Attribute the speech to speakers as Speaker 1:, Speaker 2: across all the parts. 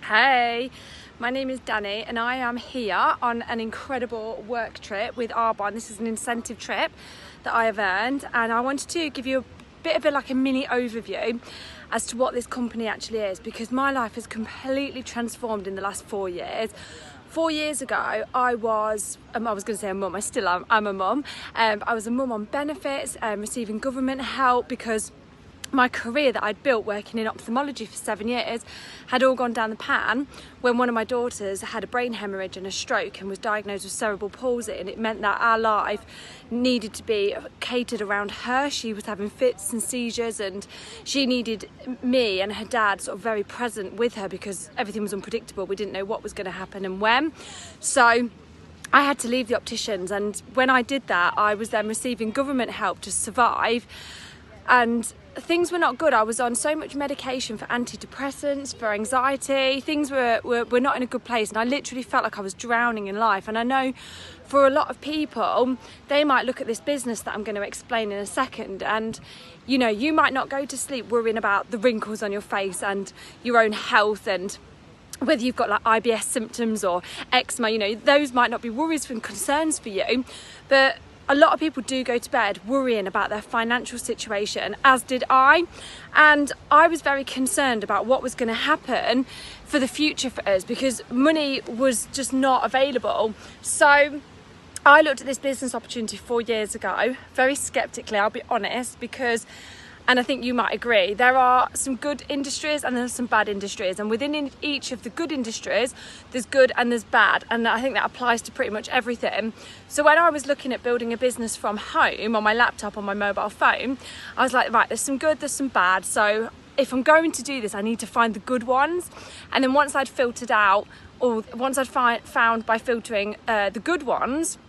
Speaker 1: Hey, my name is Danni and I am here on an incredible work trip with Arbonne. This is an incentive trip that I have earned, and I wanted to give you a bit of a mini overview as to what this company actually is, because my life has completely transformed in the last 4 years. 4 years ago, I was going to say a mum, I still am, I'm a mum. I was a mum on benefits, receiving government help because my career that I'd built working in ophthalmology for 7 years had all gone down the pan when one of my daughters had a brain hemorrhage and a stroke and was diagnosed with cerebral palsy, and it meant that our life needed to be catered around her. She was having fits and seizures and she needed me and her dad sort of very present with her because everything was unpredictable. We didn't know what was going to happen and when. So I had to leave the opticians, and when I did that, I was then receiving government help to survive, and things were not good. I was on so much medication for antidepressants, for anxiety. Things were not in a good place, and I literally felt like I was drowning in life. And I know for a lot of people, they might look at this business that I'm going to explain in a second, and you know, you might not go to sleep worrying about the wrinkles on your face and your own health, and whether you've got like IBS symptoms or eczema. You know, those might not be worries and concerns for you, but a lot of people do go to bed worrying about their financial situation, as did I. And I was very concerned about what was going to happen for the future for us because money was just not available. So I looked at this business opportunity 4 years ago, very skeptically, I'll be honest, because, and I think you might agree, there are some good industries and there's some bad industries, and within each of the good industries there's good and there's bad, and I think that applies to pretty much everything. So when I was looking at building a business from home on my laptop, on my mobile phone, I was like, right, there's some good, there's some bad, so if I'm going to do this, I need to find the good ones. And then once I'd filtered out, or once I'd found by filtering the good ones,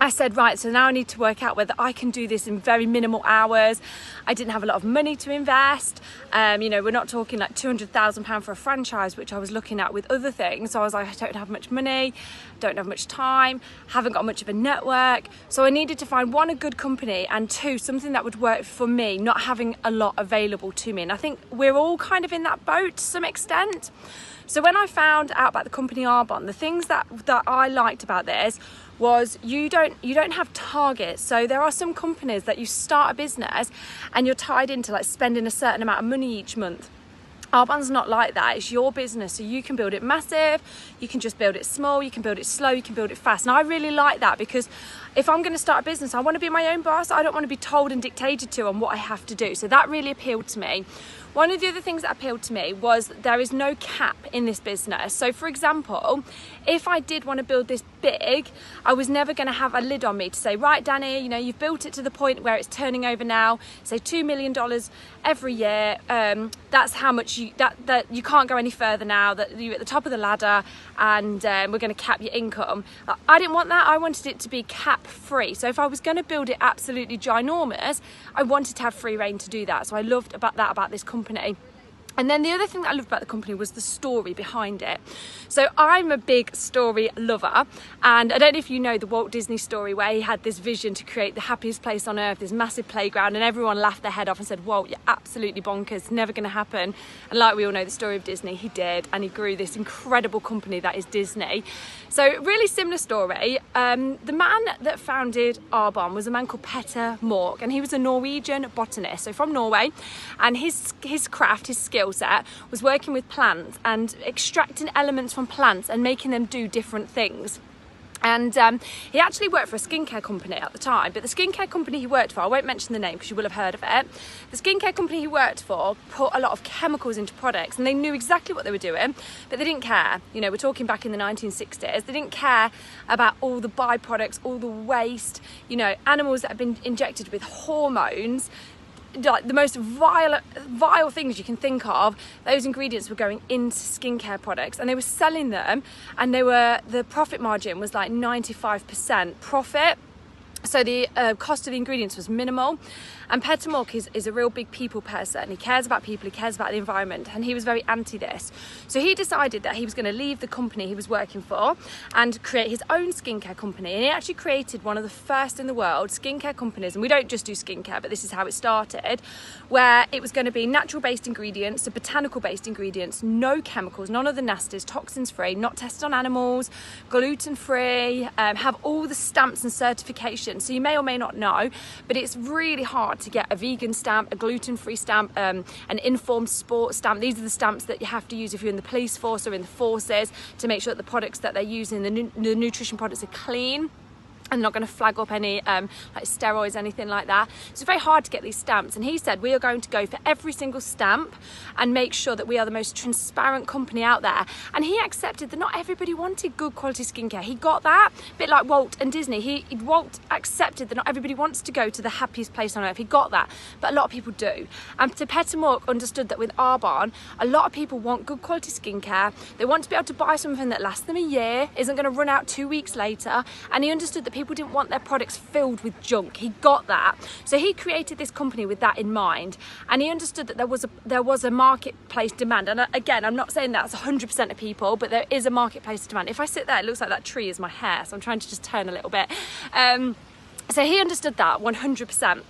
Speaker 1: I said, right, so now I need to work out whether I can do this in very minimal hours. I didn't have a lot of money to invest. You know, we're not talking like £200,000 for a franchise, which I was looking at with other things. So I was like, I don't have much money, don't have much time, haven't got much of a network. So I needed to find one, a good company, and two, something that would work for me, not having a lot available to me. And I think we're all kind of in that boat to some extent. So when I found out about the company Arbonne, the things that I liked about this was you don't have targets. So there are some companies that you start a business and you're tied into like spending a certain amount of money each month. Arbonne's not like that. It's your business, so you can build it massive, you can just build it small, you can build it slow, you can build it fast. And I really like that because if I'm going to start a business, I want to be my own boss. I don't want to be told and dictated to on what I have to do. So that really appealed to me. One of the other things that appealed to me was there is no cap in this business. So for example, if I did want to build this big, I was never going to have a lid on me to say, right, Danni, you know, you've built it to the point where it's turning over now, say $2 million every year. That's how much that you can't go any further now, that you're at the top of the ladder, and we're going to cap your income. I didn't want that. I wanted it to be cap free. So if I was going to build it absolutely ginormous, I wanted to have free reign to do that. So I loved about this company. And then the other thing that I loved about the company was the story behind it. So I'm a big story lover, and I don't know if you know the Walt Disney story where he had this vision to create the happiest place on earth, this massive playground, and everyone laughed their head off and said, Walt, you're absolutely bonkers, never going to happen. And like we all know the story of Disney, he did, and he grew this incredible company that is Disney. So really similar story. The man that founded Arbonne was a man called Petter Mork, and he was a Norwegian botanist, so from Norway, and his craft, his skill set was working with plants and extracting elements from plants and making them do different things. And he actually worked for a skincare company at the time, but the skincare company he worked for, I won't mention the name because you will have heard of it, the skincare company he worked for put a lot of chemicals into products, and they knew exactly what they were doing, but they didn't care. You know, we're talking back in the 1960s, they didn't care about all the byproducts, all the waste, you know, animals that have been injected with hormones, like the most vile things you can think of. Those ingredients were going into skincare products, and they were selling them, and the profit margin was like 95% profit. So the cost of the ingredients was minimal, And Peter Mork is a real big people person. He cares about people, he cares about the environment, and he was very anti this. So he decided that he was going to leave the company he was working for and create his own skincare company. And he actually created one of the first in the world skincare companies, and we don't just do skincare, but this is how it started, where it was going to be natural based ingredients, so botanical based ingredients, no chemicals, none of the nasties, toxins free, not tested on animals, gluten free, have all the stamps and certifications. So you may or may not know, but it's really hard to get a vegan stamp, a gluten free stamp, an informed sport stamp. These are the stamps that you have to use if you're in the police force or in the forces, to make sure that the products that they're using, the nutrition products, are clean and not going to flag up any like steroids, anything like that. So it's very hard to get these stamps, and he said we are going to go for every single stamp and make sure that we are the most transparent company out there. And he accepted that not everybody wanted good quality skincare. He got that, a bit like Walt and Disney. Walt accepted that not everybody wants to go to the happiest place on earth. He got that, but a lot of people do. And Peter Mork understood that with Arbonne, a lot of people want good quality skincare. They want to be able to buy something that lasts them a year, isn't going to run out 2 weeks later, and he understood that people didn't want their products filled with junk. He got that. So he created this company with that in mind, and he understood that there was a marketplace demand. And again, I'm not saying that's 100% of people, but there is a marketplace demand. If I sit there, it looks like that tree is my hair, so I'm trying to just turn a little bit. So he understood that 100%.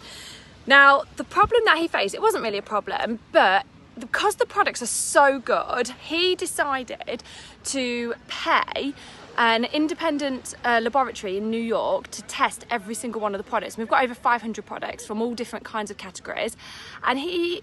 Speaker 1: Now, the problem that he faced, it wasn't really a problem, but because the products are so good, he decided to pay an independent laboratory in New York to test every single one of the products. We've got over 500 products from all different kinds of categories, and he